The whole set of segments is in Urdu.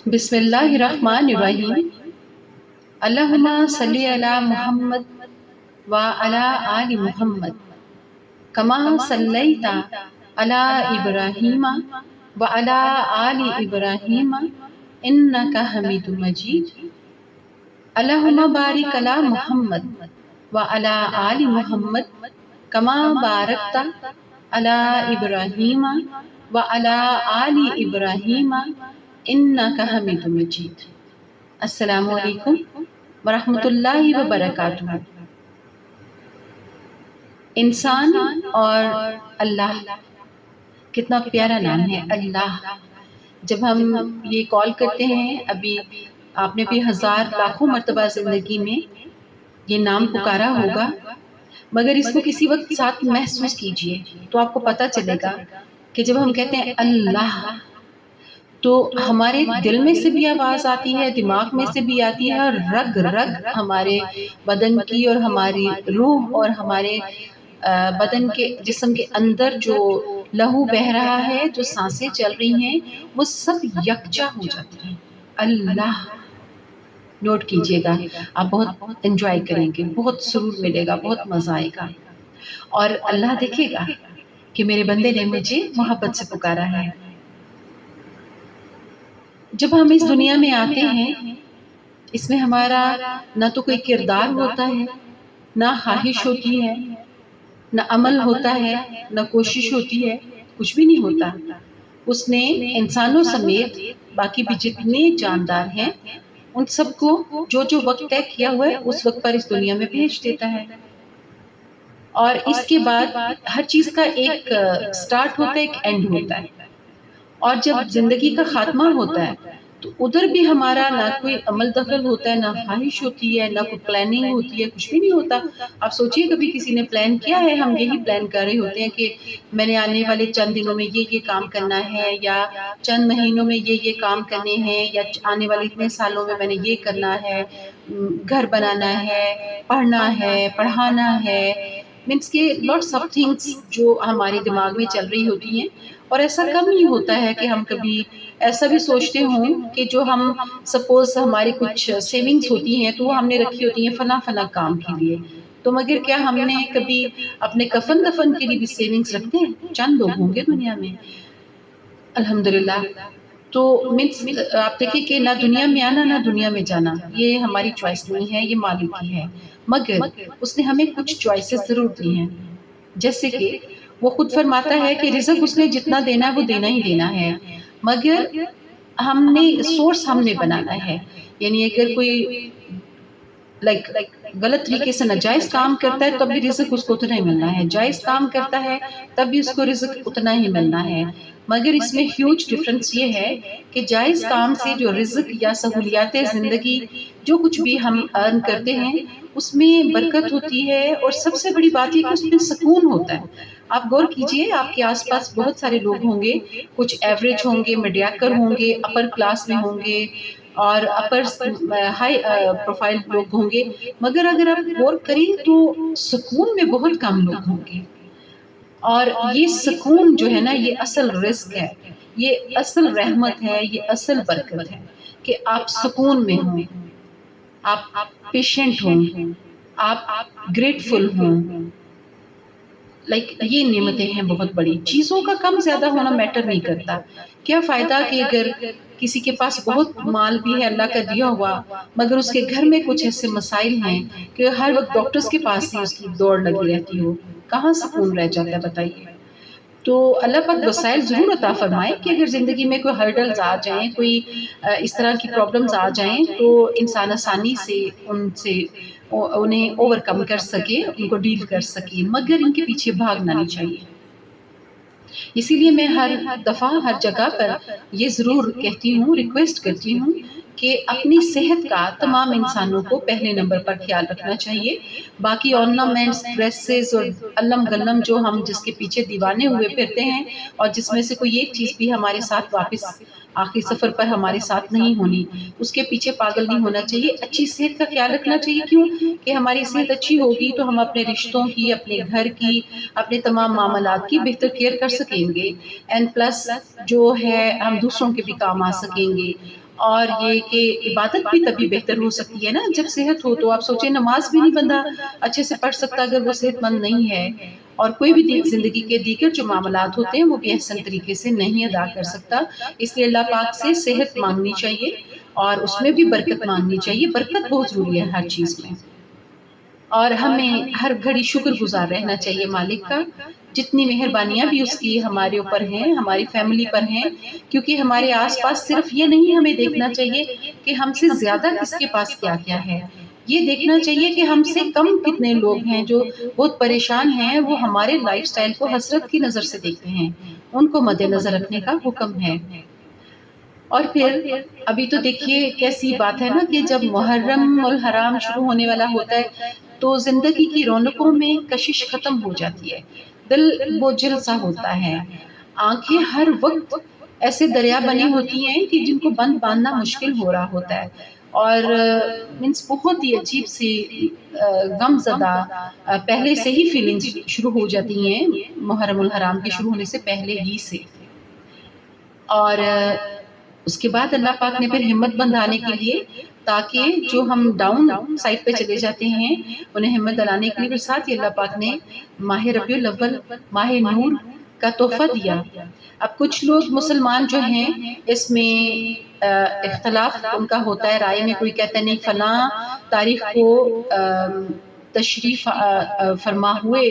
بسم اللہ الرحمن الرحیم۔ اللہم صلی علی محمد وعلی آل محمد کما صلیت علی ابراہیم وعلی آل ابراہیم انک حمید مجید۔ اللہم بارک علی محمد وعلی آل محمد کما بارکت علی ابراہیم وعلی آل ابراہیم انک حمید مجید۔ السلام علیکم ورحمۃ اللہ وبرکاتہ۔ انسان اور اللہ، کتنا پیارا نام ہے اللہ۔ جب ہم یہ کال کرتے ہیں، ابھی آپ نے بھی ہزار لاکھوں مرتبہ زندگی میں یہ نام پکارا ہوگا، مگر اس کو کسی وقت ساتھ محسوس کیجئے تو آپ کو پتہ چلے گا کہ جب ہم کہتے ہیں اللہ تو ہمارے دل میں سے بھی آواز آتی ہے، دماغ میں سے بھی آتی ہے، اور رگ رگ ہمارے بدن کی اور ہماری روح اور ہمارے بدن کے جسم کے اندر جو لہو بہہ رہا ہے، جو سانسیں چل رہی ہیں، وہ سب یکجا ہو جاتی ہیں۔ اللہ نوٹ کیجئے گا، آپ بہت انجوائے کریں گے، بہت سرور ملے گا، بہت مزہ آئے گا، اور اللہ دیکھے گا کہ میرے بندے نے مجھے محبت سے پکارا ہے۔ جب ہم اس دنیا میں آتے ہیں، اس میں ہمارا نہ تو کوئی کردار ہوتا ہے، نہ خواہش ہوتی ہے، نہ عمل ہوتا ہے، نہ کوشش ہوتی ہے، کچھ بھی نہیں ہوتا۔ اس نے انسانوں سمیت باقی بھی جتنے جاندار ہیں ان سب کو جو جو وقت طے کیا ہوا ہے اس وقت پر اس دنیا میں بھیج دیتا ہے، اور اس کے بعد ہر چیز کا ایک سٹارٹ ہوتا ہے، ایک اینڈ ہوتا ہے، اور جب زندگی کا خاتمہ ہوتا ہے تو ادھر بھی ہمارا نہ کوئی عمل دخل ہوتا ہے، نہ خواہش ہوتی ہے، نہ کوئی پلاننگ ہوتی ہے، کچھ بھی نہیں ہوتا۔ آپ سوچئے کبھی کسی نے پلان کیا ہے؟ ہم یہی پلان کر رہے ہوتے ہیں کہ میں نے آنے والے چند دنوں میں یہ کام کرنا ہے، یا چند مہینوں میں یہ کام کرنے ہیں، یا آنے والے اتنے سالوں میں نے یہ کرنا ہے، گھر بنانا ہے، پڑھنا ہے، پڑھانا ہے، مینس کہ لاٹس آف تھنگس جو ہمارے دماغ میں چل رہی ہوتی ہیں۔ اور ایسا کم ہی ہوتا ہے کہ ہم کبھی ایسا بھی سوچتے ہوں کہ جو ہم سپوز ہماری کچھ سیونگز ہوتی ہیں تو وہ ہم نے رکھی ہوتی ہیں فلاں فلاں کام کے لیے، تو مگر کیا ہم نے کبھی اپنے کفن دفن کے لیے بھی سیونگز رکھتے ہیں؟ چند لوگ ہوں گے دنیا میں، الحمدللہ۔ تو مینس آپ دیکھیں کہ نہ دنیا میں آنا نہ دنیا میں جانا یہ ہماری چوائس نہیں ہے، یہ مالک کی ہے، مگر اس نے ہمیں کچھ چوائسز ضرور دی ہیں، جیسے کہ وہ خود فرماتا ہے کہ رزق اس نے جتنا دینا ہے وہ دینا ہی دینا ہے، مگر ہم نے سورس ہم نے بنانا ہے۔ یعنی اگر کوئی غلط طریقے سے ناجائز کام کرتا ہے تب بھی رزق اس کو اتنا ہی ملنا ہے، جائز کام کرتا ہے تب بھی اس کو رزق اتنا ہی ملنا ہے، مگر اس میں ہیوج ڈفرنس یہ ہے کہ جائز کام سے جو رزق یا سہولیات زندگی جو کچھ بھی ہم ارن کرتے ہیں اس میں برکت ہوتی ہے، اور سب سے بڑی بات یہ کہ اس میں سکون ہوتا ہے۔ آپ غور کیجئے، آپ کے آس پاس بہت سارے لوگ ہوں گے، کچھ ایوریج ہوں گے، میڈیاکر ہوں گے، اپر کلاس میں ہوں گے، اور اپر ہائی پروفائل لوگ ہوں گے، مگر اگر آپ غور کریں تو سکون میں بہت کم لوگ ہوں گے۔ اور یہ سکون جو ہے نا، یہ اصل رزق ہے، یہ اصل رحمت ہے، یہ اصل برکت ہے کہ آپ سکون میں ہوں، آپ پیشنٹ ہوں، آپ گریٹفل ہوں۔ یہ نعمتیں ہیں بہت بڑی، چیزوں کا کم زیادہ ہونا میٹر نہیں کرتا۔ کیا فائدہ کہ اگر کسی کے پاس بہت مال بھی ہے اللہ کا دیا ہوا، مگر اس کے گھر میں کچھ ایسے مسائل ہیں کہ ہر وقت ڈاکٹرز کے پاس ہی اس کی دوڑ لگی رہتی ہو، کہاں سکون رہ جاتا ہے بتائیے؟ تو اللہ پاک وسائل ضرور عطا فرمائے کہ اگر زندگی میں کوئی ہرڈلز آ جائیں، کوئی اس طرح کی پرابلمز آ جائیں تو انسان آسانی سے انہیں اوورکم کر سکے، ان کو ڈیل کر سکے، مگر ان کے پیچھے بھاگنا نہیں چاہیے۔ اسی لیے میں ہر دفعہ ہر جگہ پر یہ ضرور کہتی ہوں، ریکویسٹ کرتی ہوں کہ اپنی صحت کا تمام انسانوں کو پہلے نمبر پر خیال رکھنا چاہیے۔ باقی آرنامنٹس، ڈریسز اور علم گلم جو ہم جس کے پیچھے دیوانے ہوئے پھرتے ہیں، اور جس میں سے کوئی ایک چیز بھی ہمارے ساتھ واپس آخری سفر پر ہمارے ساتھ نہیں ہونی، اس کے پیچھے پاگل نہیں ہونا چاہیے. اچھی صحت کا خیال رکھنا چاہیے. کیوں کہ ہماری صحت اچھی ہوگی تو ہم اپنے رشتوں کی، اپنے گھر کی، اپنے تمام معاملات کی بہتر کیئر کر سکیں گے. اینڈ پلس جو ہے ہم دوسروں کے بھی کام آ سکیں گے. اور یہ کہ عبادت بھی تبھی بہتر ہو سکتی ہے نا جب صحت ہو. تو آپ سوچیں نماز بھی نہیں بندہ اچھے سے پڑھ سکتا اگر وہ صحت مند نہیں ہے، اور کوئی بھی زندگی کے دیگر جو معاملات ہوتے ہیں وہ بھی احسن طریقے سے نہیں ادا کر سکتا. اس لیے اللہ پاک سے صحت مانگنی چاہیے اور اس میں بھی برکت مانگنی چاہیے. برکت بہت ضروری ہے ہر چیز میں، اور ہمیں ہر گھڑی شکر گزار رہنا چاہیے مالک کا، جتنی مہربانیاں بھی اس کی ہمارے اوپر ہیں، ہماری فیملی پر ہیں. کیونکہ ہمارے آس پاس صرف یہ نہیں ہمیں دیکھنا چاہیے کہ ہم سے زیادہ کس کے پاس کیا کیا ہے، یہ دیکھنا چاہیے کہ ہم سے کم کتنے لوگ ہیں جو بہت پریشان ہیں، وہ ہمارے لائف سٹائل کو حسرت کی نظر سے دیکھتے ہیں. ان کو مد نظر رکھنے کا حکم ہے. اور پھر ابھی تو دیکھیے کیسی بات ہے نا کہ جب محرم الحرام شروع ہونے والا ہوتا ہے تو زندگی کی رونقوں میں کشش ختم ہو جاتی ہے، دل بوجھل سا ہوتا ہے. آنکھیں ہر وقت ایسے دریا بنی ہوتی ہیں کہ جن کو بند باندھنا مشکل ہو رہا ہوتا ہے. اور مینس بہت ہی عجیب سی غم زدہ پہلے سے ہی فیلنگز شروع ہو جاتی ہیں محرم الحرام کے شروع ہونے سے پہلے ہی سے. اور اس کے بعد اللہ پاک نے پھر ہمت بندھانے کے لیے، تاکہ جو ہم ڈاؤن سائڈ پہ چلے جاتے ہیں انہیں ہمت دلانے کے لیے پھر ساتھ ہی اللہ پاک نے ماہ ربیع الاول، ماہ نور کا تحفہ دیا. اب کچھ لوگ مسلمان جو ہیں اس میں اختلاف ان کا ہوتا ہے رائے میں. کوئی کہتا ہے نہیں فلاں تاریخ کو تشریف فرما ہوئے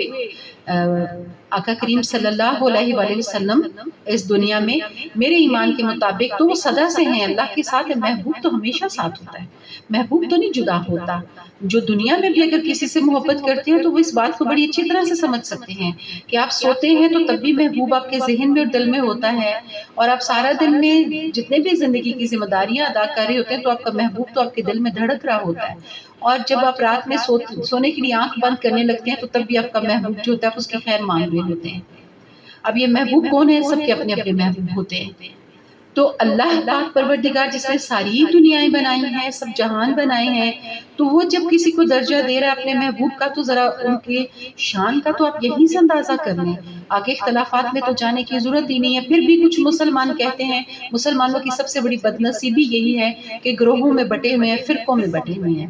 آقا کریم صلی اللہ علیہ وآلہ وسلم اس دنیا میں، میرے ایمان کے مطابق تو وہ صدا سے ہیں، اللہ کے ساتھ ہے. محبوب تو ہمیشہ ساتھ ہوتا ہے، محبوب تو نہیں جدا ہوتا. جو دنیا میں بھی اگر کسی سے محبت کرتے ہیں تو وہ اس بات کو بڑی اچھی طرح سے سمجھ سکتے ہیں کہ آپ سوتے ہیں تو تب بھی محبوب آپ کے ذہن میں اور دل میں ہوتا ہے، اور آپ سارا دن میں جتنے بھی زندگی کی ذمہ داریاں ادا کر رہے ہوتے ہیں تو آپ کا محبوب تو آپ کے دل میں دھڑک رہا ہوتا ہے. اور جب آپ رات میں سونے کے لیے آنکھ بند کرنے لگتے ہیں تو تب بھی آپ کا محبوب جو ہوتا ہے آپ اس کی خیر مانگ رہے ہوتے ہیں. اب یہ محبوب کون ہے؟ سب کے اپنے اپنے محبوب ہوتے ہیں. تو اللہ پاک پروردگار جس نے ساری دنیایں بنائی ہیں، سب جہان بنائے ہیں، تو وہ جب کسی کو درجہ دے رہا ہے اپنے محبوب کا تو ذرا ان کے شان کا تو آپ یہیں سے اندازہ کر لیں. آگے اختلافات میں تو جانے کی ضرورت ہی نہیں ہے. پھر بھی کچھ مسلمان کہتے ہیں، مسلمانوں کی سب سے بڑی بدنصیبی یہی ہے کہ گروہوں میں بٹے ہوئے ہیں، فرقوں میں بٹے ہوئے ہیں،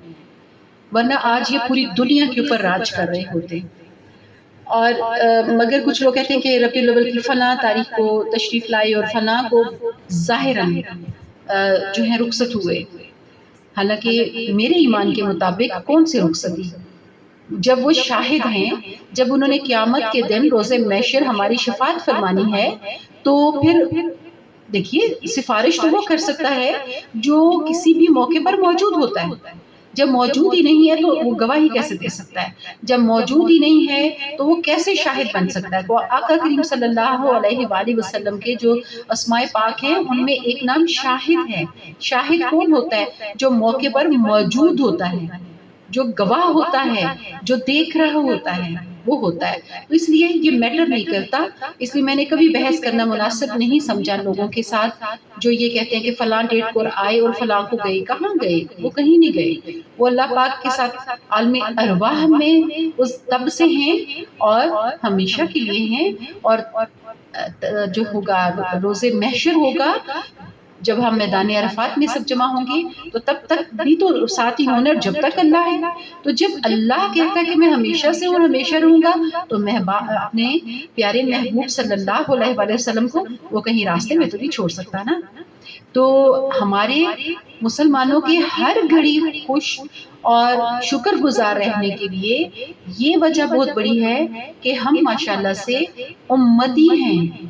ورنہ آج یہ پوری دنیا کے اوپر راج کر رہے ہوتے. اور مگر کچھ لوگ کہتے ہیں کہ ربیع الاول کی فلاں تاریخ کو تشریف لائے اور فلاں کو ظاہراً جو ہے رخصت ہوئے. حالانکہ میرے ایمان کے مطابق کون سے رخصتی؟ جب وہ شاہد ہیں، جب انہوں نے قیامت کے دن روز محشر ہماری شفاعت فرمانی ہے تو پھر دیکھیے سفارش تو وہ کر سکتا ہے جو کسی بھی موقع پر موجود ہوتا ہے. جب موجود ہی نہیں ہے تو وہ گواہی کیسے دے سکتا ہے؟ جب موجود ہی نہیں ہے تو وہ کیسے شاہد بن سکتا ہے؟ وہ آقا کریم صلی اللہ علیہ وآلہ وسلم کے جو اسماء پاک ہیں ان میں ایک نام شاہد ہے. شاہد کون ہوتا ہے؟ جو موقع پر موجود ہوتا ہے، جو گواہ ہوتا ہے، جو دیکھ رہا ہوتا ہے، وہ ہوتا ہے. تو اس لیے یہ میٹر نہیں کرتا. اس لیے میں نے کبھی بحث کرنا مناسب نہیں سمجھا لوگوں کے ساتھ جو یہ کہتے ہیں کہ فلاں ڈیٹ کو آئے اور فلاں کو گئے. کہاں گئے؟ وہ کہیں نہیں گئے. وہ اللہ پاک کے ساتھ عالم ارواح میں اس تب سے ہیں اور ہمیشہ کے لیے ہیں. اور جو ہوگا روز محشر ہوگا جب ہم میدان عرفات میں سب جمع ہوں گے تو تب تک بھی تو ساتھ ہی ہونا، جب تک اللہ ہے. تو جب اللہ کہتا ہے کہ میں ہمیشہ سے اور ہمیشہ رہوں گا تو میں اپنے پیارے محبوب صلی اللہ علیہ وآلہ وسلم کو وہ کہیں راستے میں تو نہیں چھوڑ سکتا نا. تو ہمارے مسلمانوں کے ہر گھڑی خوش اور شکر گزار رہنے کے لیے یہ وجہ بہت بڑی ہے کہ ہم ماشاءاللہ سے امتی ہیں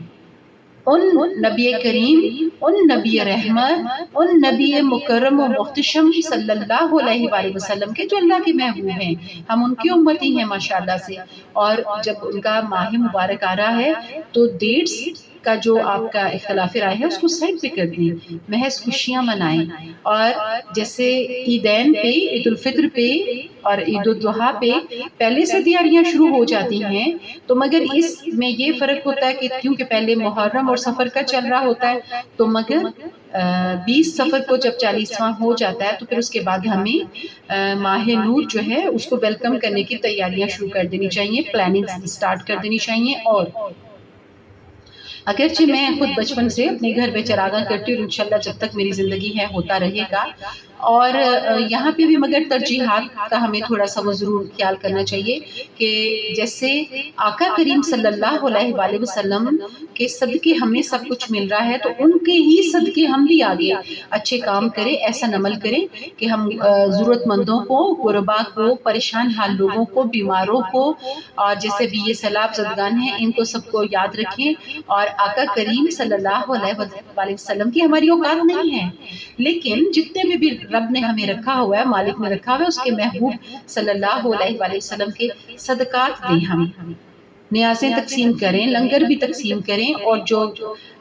ان نبی کریم، ان نبی رحمت، ان نبی مکرم و محتشم صلی اللہ علیہ وآلہ وسلم کے جو اللہ کے محبوب ہیں. ہم ان کی امتی ہیں ماشاءاللہ سے. اور جب ان کا ماہ مبارک آ رہا ہے تو ڈیٹس کا جو آپ کا اختلاف رائے ہے اس کو سائڈ پہ کر دیں، محض خوشیاں منائیں. اور جیسے عیدین پہ، عید الفطر پہ اور عید الاضحیٰ پہ پہلے سے تیاریاں شروع ہو جاتی ہیں، تو مگر اس میں یہ فرق ہوتا ہے کہ کیونکہ پہلے محرم اور سفر کا چل رہا ہوتا ہے، تو مگر 20 سفر کو جب 40واں ہو جاتا ہے تو پھر اس کے بعد ہمیں ماہ نور جو ہے اس کو ویلکم کرنے کی تیاریاں شروع کر دینی چاہیے، پلاننگ سٹارٹ کر دینی چاہیے. اور اگرچہ میں خود بچپن سے اپنے گھر پہ چراغاں کرتی ہوں اور انشاءاللہ جب تک میری زندگی ہے ہوتا رہے گا. اور یہاں پہ بھی مگر ترجیحات کا ہمیں تھوڑا سا وہ ضرور خیال کرنا چاہیے کہ جیسے آقا کریم صلی اللہ علیہ وآلہ وسلم کے صدقے ہمیں سب کچھ مل رہا ہے، تو ان کے ہی صدقے ہم بھی آگے اچھے کام کریں، ایسا عمل کریں کہ ہم ضرورت مندوں کو، غربا کو، پریشان حال لوگوں کو، بیماروں کو، اور جیسے بھی یہ سیلاب زدگان ہیں ان کو سب کو یاد رکھیں. اور آقا کریم صلی اللہ علیہ وآلہ وسلم کی ہماری اوقات نہیں ہے، لیکن جتنے میں بھی رب نے ہمیں رکھا ہوا ہے، مالک نے رکھا ہوا ہے، اس کے محبوب صلی اللہ علیہ وآلہ وسلم کے صدقات دیں، ہم نیازیں تقسیم کریں، لنگر بھی تقسیم کریں، اور جو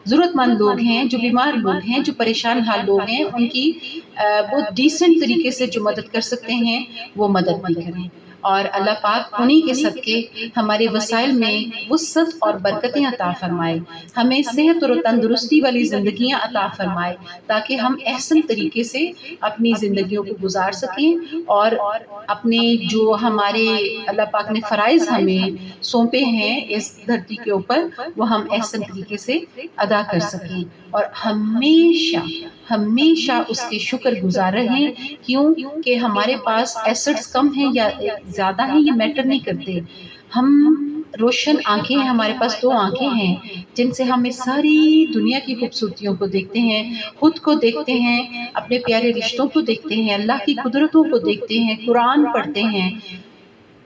ضرورت مند لوگ ہیں، جو بیمار لوگ ہیں، جو پریشان حال لوگ ہیں، ان کی بہت ڈیسنٹ طریقے سے جو مدد کر سکتے ہیں وہ مدد بھی کریں. اور اللہ پاک انہی کے صدقے ہمارے وسائل میں وسعت اور برکتیں عطا فرمائے، ہمیں صحت اور تندرستی والی زندگیاں عطا فرمائے، تاکہ ہم احسن طریقے سے اپنی زندگیوں کو گزار سکیں اور اپنے جو ہمارے اللہ پاک نے فرائض ہمیں سونپے ہیں اس دھرتی کے اوپر وہ ہم احسن طریقے سے ادا کر سکیں، اور ہمیشہ ہمیشہ اس کے شکر گزار رہیں. کیوں کہ ہمارے پاس ایسٹس کم ہیں یا زیادہ ہیں یہ میٹر نہیں کرتے. ہم روشن آنکھیں ہیں، ہمارے پاس 2 آنکھیں ہیں جن سے ہم اس ساری دنیا کی خوبصورتیوں کو دیکھتے ہیں، خود کو دیکھتے ہیں، اپنے پیارے رشتوں کو دیکھتے ہیں، اللہ کی قدرتوں کو دیکھتے ہیں، قرآن پڑھتے ہیں.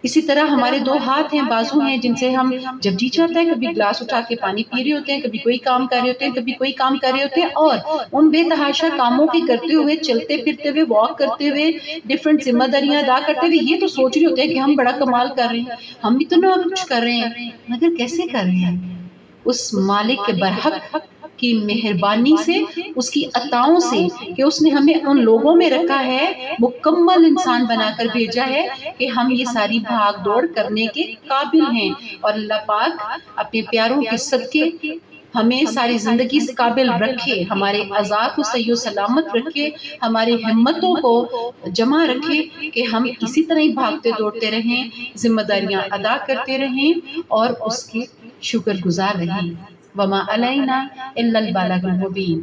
اسی طرح ہمارے 2 ہاتھ ہیں، بازو ہیں، جن سے ہم جب جی چاہتا ہے کبھی گلاس اٹھا کے پانی پی رہے ہوتے ہیں، کبھی کوئی کام کر رہے ہوتے ہیں، کبھی کوئی کام کر رہے ہوتے ہیں، اور ان بے تحاشا کاموں کے کرتے ہوئے، چلتے پھرتے ہوئے، واک کرتے ہوئے، ڈیفرنٹ ذمہ داریاں ادا کرتے ہوئے یہ تو سوچ رہے ہوتے ہیں کہ ہم بڑا کمال کر رہے ہیں، ہم اتنا کچھ کر رہے ہیں، مگر کیسے کر رہے ہیں؟ اس مالک کے برحق کی مہربانی سے، اس کی عطاؤں سے کہ اس نے ہمیں ان لوگوں میں رکھا ہے، مکمل انسان بنا کر بھیجا ہے کہ ہم یہ ساری بھاگ دوڑ کرنے کے قابل ہیں. اور اللہ پاک اپنے پیاروں کے صدقے ہمیں ساری زندگی اس قابل رکھے، ہمارے اعضاء کو صحیح و سلامت رکھے، ہماری ہمتوں کو جمع رکھے کہ ہم اسی طرح ہی بھاگتے دوڑتے رہیں، ذمہ داریاں ادا کرتے رہیں اور اس کے شکر گزار رہیں. وما علینا الا البلاغ المبین.